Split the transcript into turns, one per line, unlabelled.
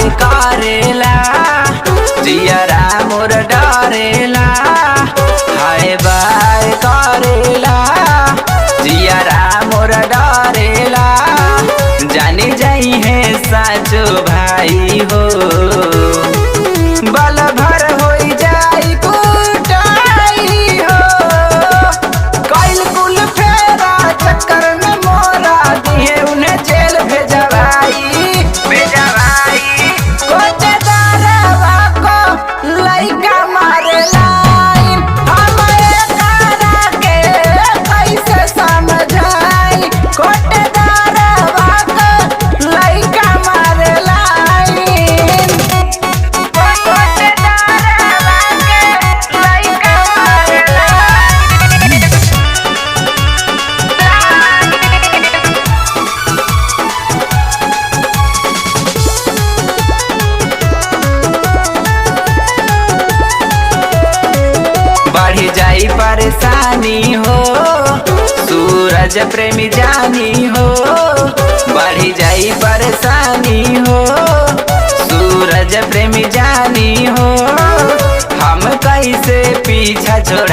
by करेला जियरा मोर डरेला हाय बाय करेला जियरा मोर डरेला जाने जाई है साचो भाई हो बल भर हो जाई कुटाई हो कैल कुल फेरा चक्कर में मोरा दिए उन्हें जेल भेजवाई कोटेदारवा को लइका मारे लाइन हम एकरा के कैसे समझाई कोटेदारवा को लइका मारे लाइन कोटेदारवा के लइका मारे लाइन बढ़ जाई परेशानी हो सूरज प्रेमी जानी हो बढ़ जाई परेशानी हो सूरज प्रेमी जानी हो हम कैसे पीछा छोड़